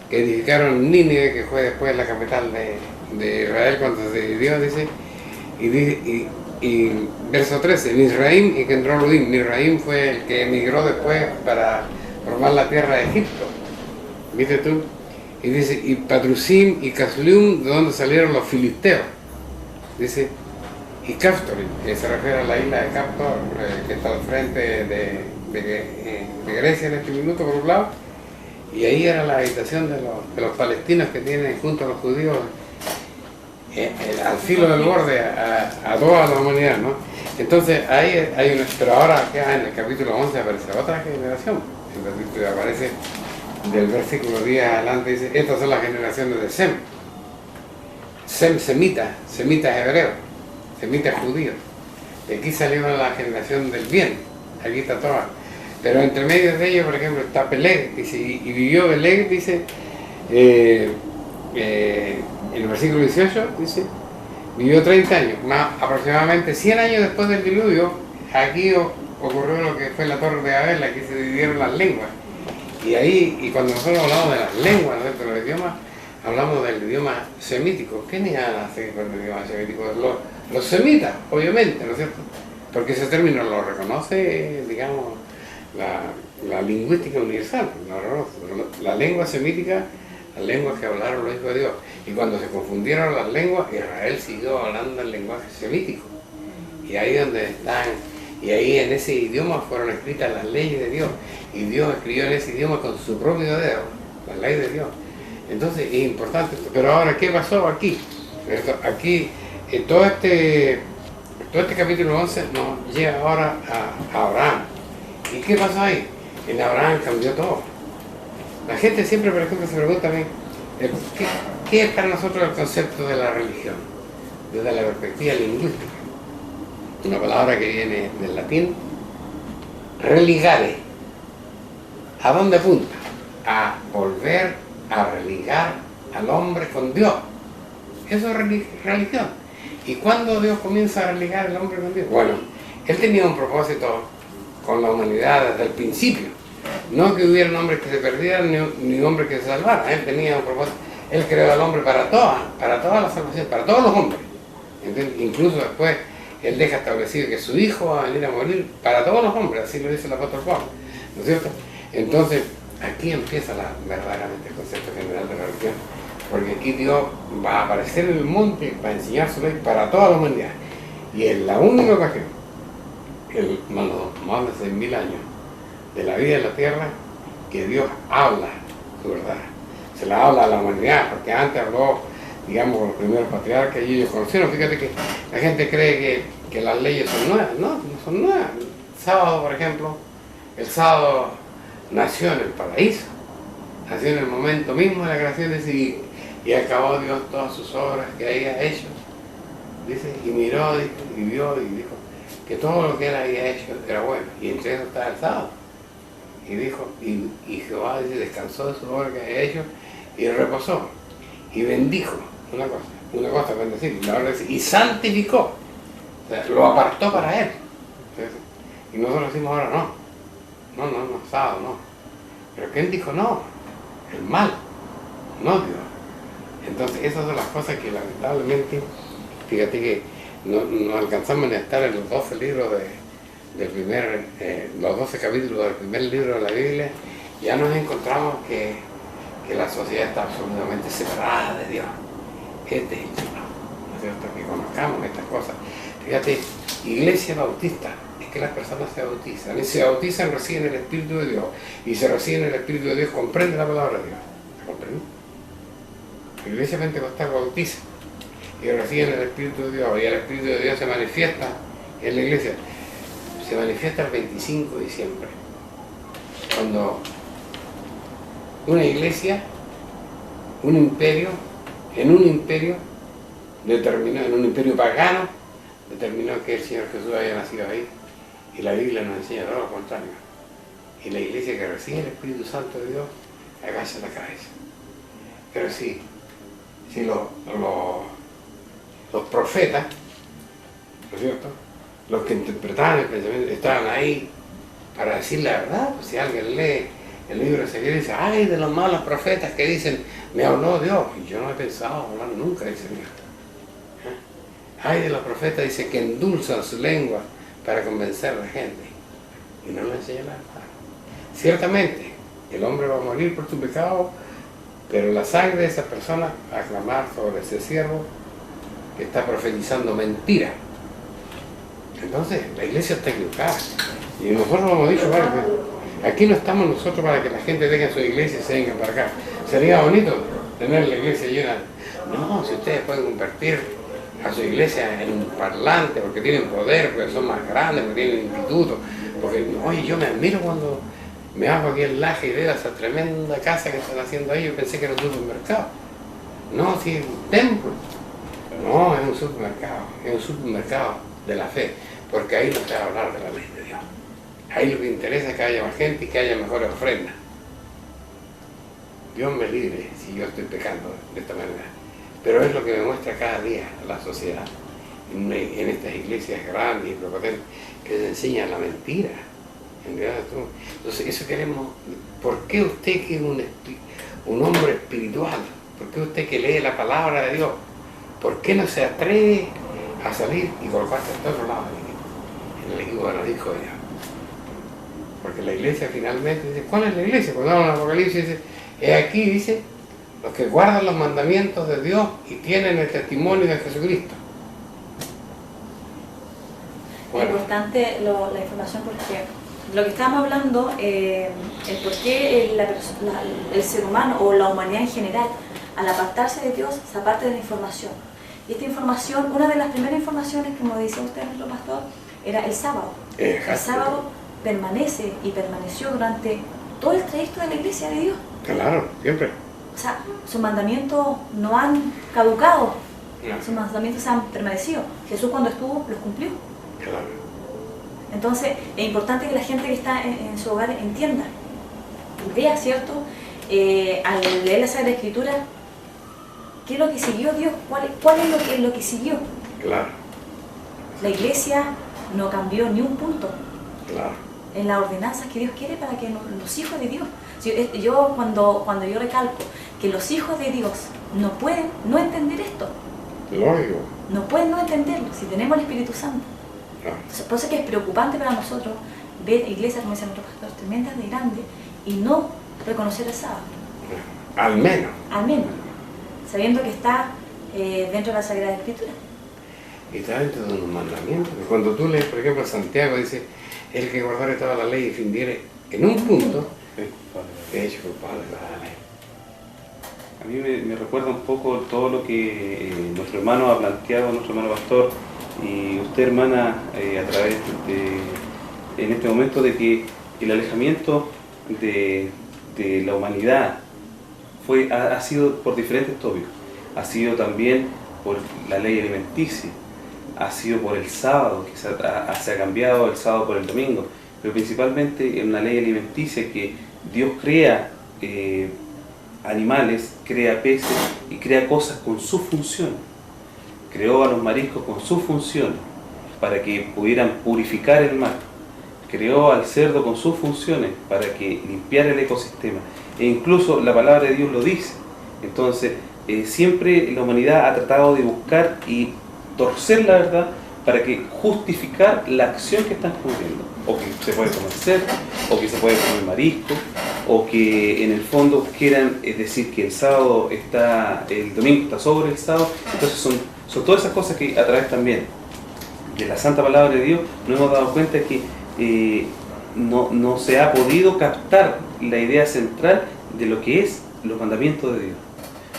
que edificaron Nínive, que fue después la capital de Israel cuando se dividió, dice, y verso 13, Misraim y Kendroludim. Misraim fue el que emigró después para formar la tierra de Egipto, ¿viste tú? Y dice, y Patrusim y Caslium, de donde salieron los filisteos, dice, y Caftorim, que se refiere a la isla de Caftor, que está al frente de Grecia en este minuto, por un lado, y ahí era la habitación de los palestinos que tienen junto a los judíos al filo del borde a toda la humanidad, ¿no? Entonces ahí hay una, pero ahora acá en el capítulo 11 aparece otra generación, aparece del versículo 10 adelante, dice, estas son las generaciones de Sem. Sem semita es hebreo, semita es judío. De aquí salió la generación del bien, aquí está toda. Pero entre medio de ellos, por ejemplo, está Peleg, dice, y vivió Peleg, dice, en el versículo 18, dice, vivió 30 años, más aproximadamente 100 años después del diluvio. Aquí ocurrió lo que fue la Torre de Babel, aquí se dividieron las lenguas. Y ahí, y cuando nosotros hablamos de las lenguas, ¿no?, de los idiomas, hablamos del idioma semítico. ¿Qué ni hace con el idioma semítico? Los semitas, obviamente, ¿no es cierto? Porque ese término lo reconoce, digamos, la lingüística universal. La lengua semítica, las lenguas que hablaron los hijos de Dios. Y cuando se confundieron las lenguas, Israel siguió hablando el lenguaje semítico. Y ahí donde están, y ahí en ese idioma fueron escritas las leyes de Dios. Y Dios escribió en ese idioma con su propio dedo, las leyes de Dios. Entonces es importante esto. Pero ahora, ¿qué pasó aquí? Aquí, todo este capítulo 11 nos lleva ahora a Abraham. ¿Y qué pasó ahí? En Abraham cambió todo. La gente siempre, por ejemplo, se pregunta a mí, ¿qué es para nosotros el concepto de la religión? Desde la perspectiva lingüística. Una palabra que viene del latín, religare. ¿A dónde apunta? A volver a religar al hombre con Dios. Eso es religión. ¿Y cuándo Dios comienza a religar al hombre con Dios? Bueno, Él tenía un propósito con la humanidad desde el principio. No que hubieran hombres que se perdieran ni hombres que se salvaran. Él tenía un propósito. Él creó al hombre para toda la salvación, para todos los hombres. ¿Entiendes? Incluso después Él deja establecido que su Hijo va a venir a morir para todos los hombres, así lo dice el apóstol Pablo, ¿no es cierto? Entonces, aquí empieza verdaderamente el concepto general de la religión, porque aquí Dios va a aparecer en el monte para enseñar su ley para toda la humanidad. Y es la única ocasión, más de 6.000 años de la vida en la tierra, que Dios habla su verdad. Se la habla a la humanidad, porque antes habló, digamos, los primeros patriarcas y ellos conocieron. Fíjate que la gente cree que las leyes son nuevas. No son nuevas. El sábado, por ejemplo, el sábado nació en el paraíso, nació en el momento mismo de la creación, dice, y acabó Dios todas sus obras que había hecho, dice, y miró, y vio, y dijo que todo lo que él había hecho era bueno, y entre eso estaba el sábado, y dijo, y Jehová, dice, descansó de su obra que había hecho, y reposó, y bendijo, una cosa bendecir, y la hora dice, y santificó, o sea, lo apartó para él. Entonces, y nosotros decimos ahora no, sábado no. Pero ¿quién dijo no? El mal, no Dios. Entonces esas son las cosas que lamentablemente, fíjate que no alcanzamos ni a estar en los 12 libros los 12 capítulos del primer libro de la Biblia. Ya nos encontramos que la sociedad está absolutamente separada de Dios. Este es el tema, ¿no es cierto? Que conozcamos estas cosas. Fíjate, Iglesia Bautista, que las personas se bautizan, y se bautizan, reciben el Espíritu de Dios, y se reciben el Espíritu de Dios, comprende la palabra de Dios. ¿Se comprende? La Iglesia Pentecostal bautiza y reciben el Espíritu de Dios, y el Espíritu de Dios se manifiesta en la Iglesia. Se manifiesta el 25 de diciembre, cuando una iglesia, un imperio determinó, en un imperio pagano, determinó que el Señor Jesús había nacido ahí. Y la Biblia nos enseña todo lo contrario. Y la iglesia que recibe el Espíritu Santo de Dios agacha la cabeza. Pero si los profetas, ¿no es cierto?, los que interpretaban el pensamiento, estaban ahí para decir la verdad. Pues si alguien lee el libro de Ezequiel y dice, ay de los malos profetas que dicen, me habló Dios, y yo no he pensado hablar nunca del Señor. Ay de los profetas, dice, que endulzan su lengua para convencer a la gente, y no le enseñan la verdad. Ciertamente, el hombre va a morir por su pecado, pero la sangre de esa persona va a clamar sobre ese siervo que está profetizando mentira. Entonces, la iglesia está equivocada. Y nosotros lo hemos dicho varias veces. Aquí no estamos nosotros para que la gente tenga su iglesia y se venga para acá. Sería bonito tener la iglesia llena. No, si ustedes pueden convertir a su iglesia en un parlante, porque tienen poder, porque son más grandes, porque tienen institutos. Porque, oye, yo me admiro cuando me hago aquí en Laje y veo esa tremenda casa que están haciendo ahí. Yo pensé que era un supermercado. No, sí, es un templo. No, es un supermercado de la fe, porque ahí no se va a hablar de la ley de Dios. Ahí lo que interesa es que haya más gente y que haya mejores ofrendas. Dios me libre si yo estoy pecando de esta manera, pero es lo que me muestra cada día la sociedad, en estas iglesias grandes y prepotentes, que se enseñan la mentira. Entonces eso queremos. ¿Por qué usted que es un hombre espiritual? ¿Por qué usted que lee la palabra de Dios? ¿Por qué no se atreve a salir y colocarse al otro lado en el equipo de los hijos de Dios? Porque la iglesia finalmente dice, ¿cuál es la iglesia? Cuando hablan en Apocalipsis dice, es aquí, dice, los que guardan los mandamientos de Dios y tienen el testimonio de Jesucristo. Bueno. Es importante la información porque lo que estábamos hablando, el por qué el ser humano o la humanidad en general, al apartarse de Dios, se aparta de la información. Y esta información, una de las primeras informaciones, como decía usted, nuestro pastor, era el sábado. El sábado permanece y permaneció durante todo el trayecto de la iglesia de Dios. Claro, siempre. O sea, sus mandamientos no han caducado, no. Sus mandamientos han permanecido. Jesús cuando estuvo los cumplió. Claro. Entonces es importante que la gente que está en su hogar entienda y vea, ¿cierto? Al leer la Sagrada Escritura, ¿qué es lo que siguió Dios? ¿Cuál es lo que siguió? Claro. La iglesia no cambió ni un punto. Claro. En las ordenanzas que Dios quiere para que los hijos de Dios. Yo cuando yo recalco que los hijos de Dios no pueden no entender esto. Lógico. No pueden no entenderlo si tenemos el Espíritu Santo. Claro. Entonces, por eso es que es preocupante para nosotros ver iglesias, como dice nuestro pastor, tremendas de grandes y no reconocer el sábado. Al menos. Al menos. Sabiendo que está dentro de la Sagrada Escritura. Y está dentro de unos mandamientos. Cuando tú lees, por ejemplo, Santiago dice, el que guardare toda la ley y findiere en un punto, es hecho culpable de la ley. A mí me recuerda un poco todo lo que nuestro hermano ha planteado, nuestro hermano pastor, y usted, hermana, a través en este momento de que el alejamiento de la humanidad ha sido por diferentes tópicos. Ha sido también por la ley alimenticia, ha sido por el sábado, que se ha cambiado el sábado por el domingo, pero principalmente en una ley alimenticia que Dios crea animales, crea peces y crea cosas con su función. Creó a los mariscos con sus funciones para que pudieran purificar el mar. Creó al cerdo con sus funciones para que limpiara el ecosistema. E incluso la palabra de Dios lo dice. Entonces, siempre la humanidad ha tratado de buscar y torcer la verdad para que justificar la acción que están cumpliendo. O que se puede comer cerdo, o que se puede comer marisco, o que en el fondo quieran decir que el domingo está sobre el sábado. Entonces son todas esas cosas que a través también de la Santa Palabra de Dios nos hemos dado cuenta que no se ha podido captar la idea central de lo que es los mandamientos de Dios.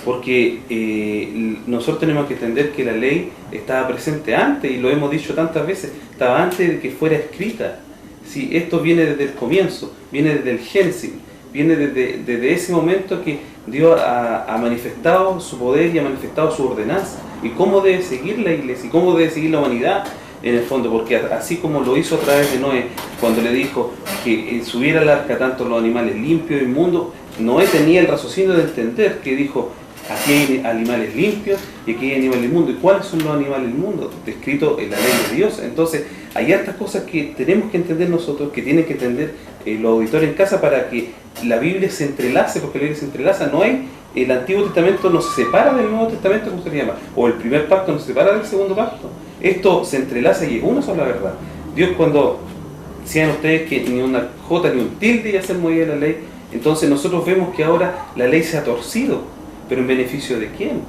Porque nosotros tenemos que entender que la ley estaba presente antes, y lo hemos dicho tantas veces, estaba antes de que fuera escrita. Sí, esto viene desde el comienzo, viene desde el Génesis, viene desde ese momento que Dios ha manifestado su poder y ha manifestado su ordenanza, y cómo debe seguir la iglesia, y cómo debe seguir la humanidad, en el fondo, porque así como lo hizo a través de Noé, cuando le dijo que subiera al arca tanto los animales limpios y inmundos, Noé tenía el raciocinio de entender que dijo, aquí hay animales limpios y aquí hay animales inmundos. ¿Y cuáles son los animales inmundos? Descrito en la ley de Dios. Entonces, hay hartas cosas que tenemos que entender nosotros, que tienen que entender los auditores en casa para que la Biblia se entrelace, porque la Biblia se entrelaza. No hay, el Antiguo Testamento no se separa del Nuevo Testamento, como se llama, o el primer pacto no se separa del segundo pacto. Esto se entrelaza y es una sola verdad. Dios, cuando decían ustedes que ni una jota ni un tilde ya se movía la ley, entonces nosotros vemos que ahora la ley se ha torcido, pero ¿en beneficio de quién?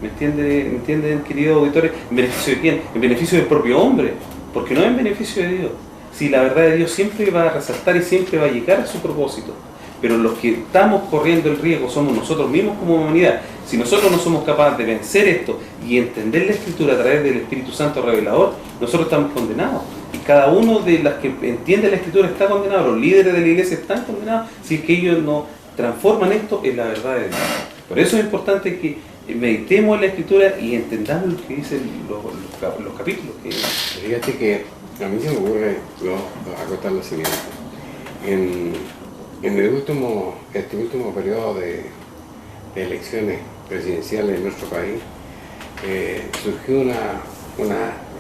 ¿Me entienden, queridos auditores? ¿En beneficio de quién? En beneficio del propio hombre, porque no en beneficio de Dios. Si la verdad de Dios siempre va a resaltar y siempre va a llegar a su propósito, pero los que estamos corriendo el riesgo somos nosotros mismos como humanidad. Si nosotros no somos capaces de vencer esto y entender la Escritura a través del Espíritu Santo revelador, nosotros estamos condenados. Y cada uno de las que entiende la Escritura está condenado. Los líderes de la iglesia están condenados si es que ellos no transforman esto en la verdad de Dios. Por eso es importante que meditemos en la Escritura y entendamos lo que dicen los capítulos. Fíjate que a mí se me ocurre acotar lo siguiente. En este último periodo de elecciones presidenciales en nuestro país, surgió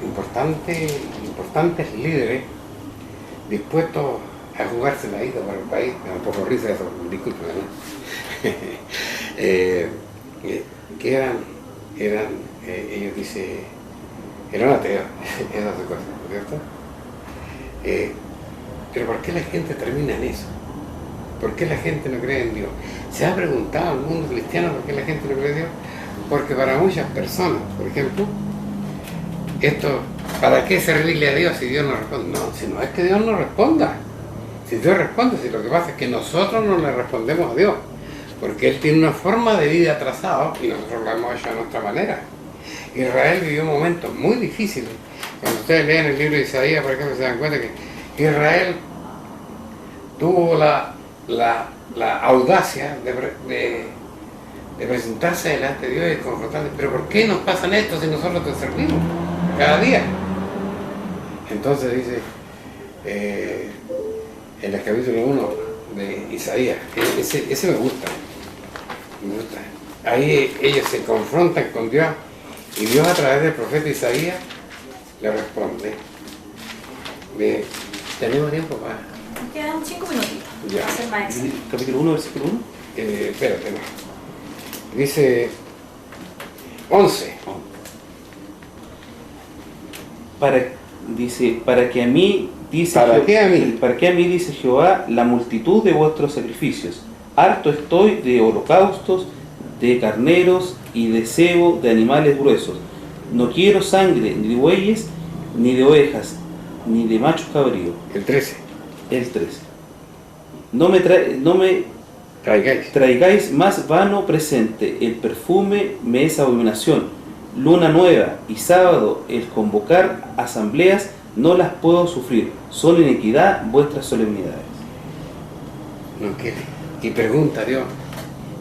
importantes líderes dispuestos a jugarse la vida para el país. Me da un poco risa eso, discúlpeme, ¿no? Que ellos dicen, eran ateos, esas cosas, ¿cierto? Pero ¿por qué la gente termina en eso? ¿Por qué la gente no cree en Dios? ¿Se ha preguntado al mundo cristiano por qué la gente no cree en Dios? Porque para muchas personas, por ejemplo, ¿para qué servirle a Dios si Dios no responde? No, si no es que Dios no responda. Si Dios responde, si lo que pasa es que nosotros no le respondemos a Dios, porque Él tiene una forma de vida trazada y nosotros lo hemos hecho a nuestra manera. Israel vivió momentos muy difíciles. Cuando ustedes leen el libro de Isaías, por ejemplo, se dan cuenta que Israel tuvo la audacia de presentarse delante de Dios y confrontarle. ¿Pero por qué nos pasan esto si nosotros te servimos cada día? Entonces dice en el capítulo 1 de Isaías, ese me gusta. Ahí ellos se confrontan con Dios y Dios a través del profeta Isaías le responde. ¿Tenemos tiempo para...? Quedan 5 minutitos. Ya. Hacer más excelente. Capítulo 1, versículo 1. Espérate, no. Dice 11. ¿Para qué a mí, dice Jehová, la multitud de vuestros sacrificios? Harto estoy de holocaustos, de carneros y de cebo de animales gruesos. No quiero sangre ni de bueyes, ni de ovejas, ni de machos cabríos. El 13. El 13. No me traigáis más vano presente, el perfume me es abominación. Luna nueva y sábado, el convocar asambleas, no las puedo sufrir. Son iniquidad vuestras solemnidades. No quiere. Y pregunta a Dios,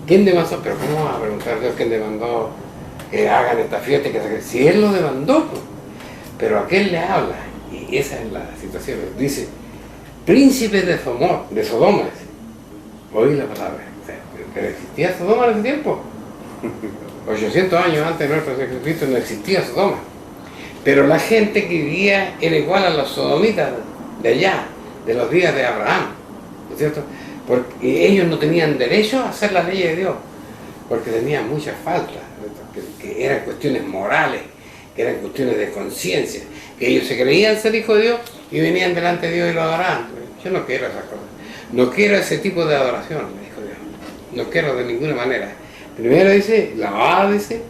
¿quién demandó? Pero ¿cómo va a preguntar a Dios quién demandó que hagan esta fiesta? Si Él lo demandó, pues. Pero ¿a quién le habla? Y esa es la situación. Dice, príncipe de Sodoma, oí la palabra. Pero existía Sodoma en ese tiempo. 800 años antes de nuestro Jesucristo no existía Sodoma. Pero la gente que vivía era igual a los sodomitas de allá, de los días de Abraham, ¿no es cierto? Porque ellos no tenían derecho a hacer las leyes de Dios, porque tenían muchas faltas, que eran cuestiones morales, que eran cuestiones de conciencia, que ellos se creían ser hijos de Dios y venían delante de Dios y lo adoraban. Yo no quiero esas cosas, no quiero ese tipo de adoración, me dijo Dios, no quiero de ninguna manera. Primero dice, dice,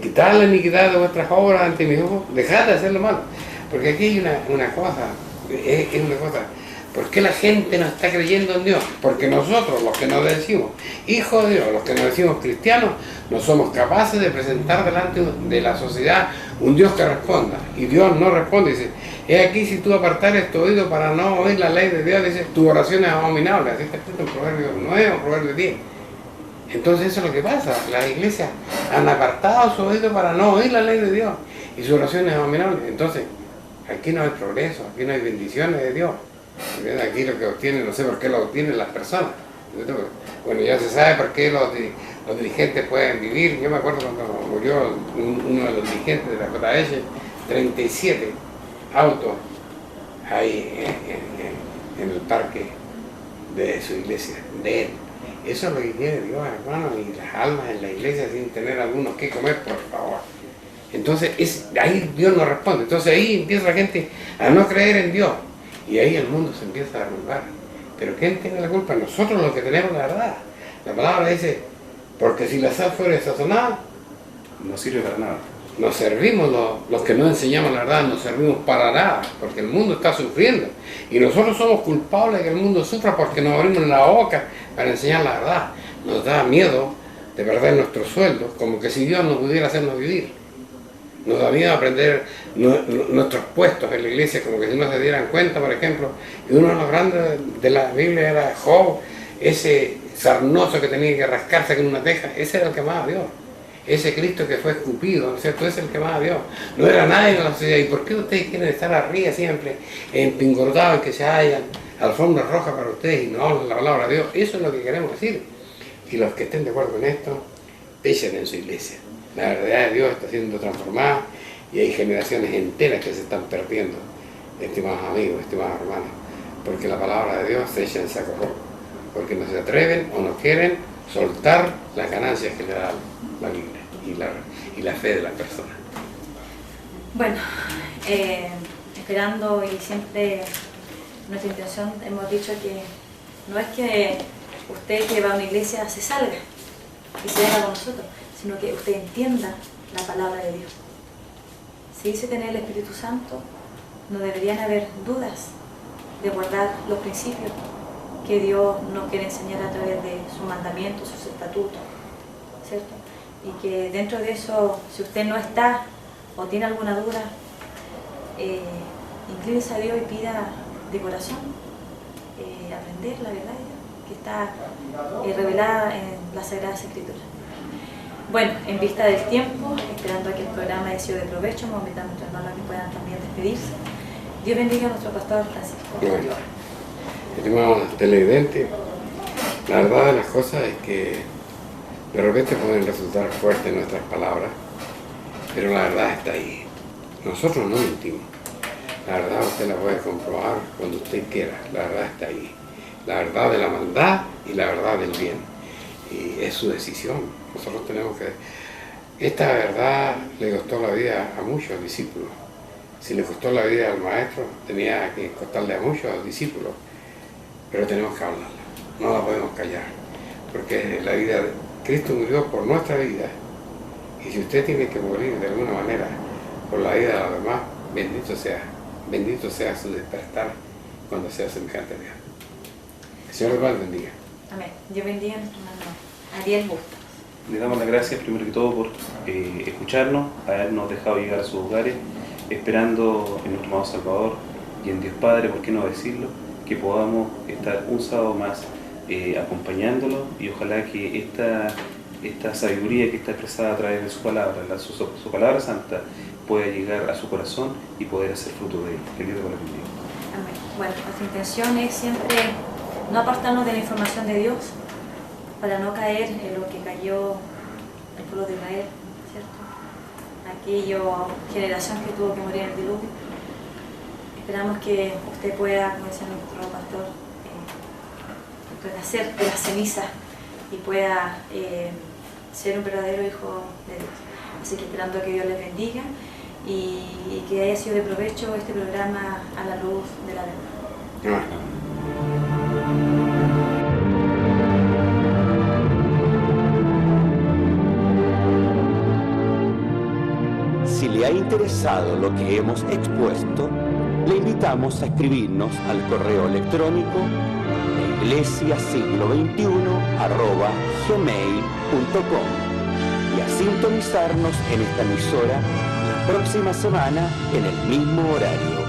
quitar la iniquidad de vuestras obras ante mis ojos, dejad de hacer lo malo. Porque aquí hay una cosa, es una cosa, ¿por qué la gente no está creyendo en Dios? Porque nosotros, los que nos decimos hijos de Dios, los que nos decimos cristianos, no somos capaces de presentar delante de la sociedad un Dios que responda. Y Dios no responde, dice, he aquí si tú apartares tu oído para no oír la ley de Dios, dice, tu oración es abominable. Así está escrito en Proverbios 9 o Proverbios 10. Entonces eso es lo que pasa, las iglesias han apartado su oído para no oír la ley de Dios y su oración es abominable. Entonces, aquí no hay progreso, aquí no hay bendiciones de Dios. Aquí lo que obtienen, no sé por qué lo obtienen las personas. Bueno, ya se sabe por qué los dirigentes pueden vivir. Yo me acuerdo cuando murió uno de los dirigentes de la JS, 37 autos ahí en el parque de su iglesia, de él. Eso es lo que quiere Dios, hermano, y las almas en la iglesia sin tener algunos que comer, por favor. Entonces, ahí Dios nos responde. Entonces ahí empieza la gente a no creer en Dios. Y ahí el mundo se empieza a derrumbar. Pero ¿quién tiene la culpa? Nosotros los que tenemos la verdad. La palabra dice, porque si la sal fuera sazonada, No sirve para nada. nos servimos, los que no enseñamos la verdad, nos servimos para nada, porque el mundo está sufriendo. Y nosotros somos culpables de que el mundo sufra porque nos abrimos la boca para enseñar la verdad. Nos da miedo de perder nuestros sueldos, como que si Dios no pudiera hacernos vivir. Nos da miedo aprender nuestros puestos en la iglesia, como que si no se dieran cuenta, por ejemplo. Y uno de los grandes de la Biblia era Job, ese sarnoso que tenía que rascarse con una teja, ese era el que amaba a Dios. Ese Cristo que fue escupido, ¿no es cierto? Ese es el que amaba a Dios. No era nadie en la sociedad. ¿Y por qué ustedes quieren estar arriba siempre, empingordados, que se hayan alfombras rojas para ustedes y no hablan la palabra de Dios? Eso es lo que queremos decir. Y los que estén de acuerdo con esto, echen en su iglesia. La verdad de Dios está siendo transformada y hay generaciones enteras que se están perdiendo, estimados amigos, estimados hermanos, porque la palabra de Dios se echa en saco roto, porque no se atreven o no quieren soltar las ganancias que le da la Biblia y la fe de la persona. Bueno, esperando, y siempre nuestra intención, hemos dicho que no es que usted que va a una iglesia se salga y se venga con nosotros, sino que usted entienda la palabra de Dios. Si dice tener el Espíritu Santo, no deberían haber dudas de guardar los principios que Dios nos quiere enseñar a través de sus mandamientos, sus estatutos, ¿cierto? Y que dentro de eso, si usted no está o tiene alguna duda, inclínese a Dios y pida de corazón aprender la verdad que está revelada en las Sagradas Escrituras. Bueno, en vista del tiempo, esperando a que el programa haya sido de provecho, vamos a invitar a nuestros hermanos a que puedan también despedirse. Dios bendiga a nuestro pastor Francisco. Bueno, estimado televidente, la verdad de las cosas es que de repente pueden resultar fuertes nuestras palabras, pero la verdad está ahí. Nosotros no mentimos. La verdad usted la puede comprobar cuando usted quiera. La verdad está ahí. La verdad de la maldad y la verdad del bien. Y es su decisión. Nosotros tenemos que... Esta verdad le costó la vida a muchos discípulos. Si le costó la vida al maestro, tenía que costarle a muchos discípulos. Pero tenemos que hablarla. No la podemos callar. Porque la vida de Cristo murió por nuestra vida. Y si usted tiene que morir de alguna manera por la vida de los demás, bendito sea su despertar cuando sea semejante a Dios. El Señor les bendiga. Amén. Dios bendiga a nuestro hermano Ariel Bustos. Le damos las gracias primero que todo por escucharnos, habernos dejado llegar a sus hogares, esperando en nuestro amado Salvador y en Dios Padre, ¿por qué no decirlo?, que podamos estar un sábado más acompañándolo, y ojalá que esta sabiduría que está expresada a través de su palabra, su palabra santa, pueda llegar a su corazón y poder hacer fruto de él. Que Dios lo bendiga. Amén. Bueno, nuestra intención es siempre no apartarnos de la información de Dios para no caer en lo que cayó el pueblo de Israel, ¿cierto? Aquella generación que tuvo que morir en el diluvio. Esperamos que usted pueda, como decía nuestro pastor, renacer de las cenizas y pueda ser un verdadero hijo de Dios. Así que esperando que Dios les bendiga y que haya sido de provecho este programa a la luz de la verdad. Si le ha interesado lo que hemos expuesto, le invitamos a escribirnos al correo electrónico iglesiasiglo21@gmail.com y a sintonizarnos en esta emisora la próxima semana en el mismo horario.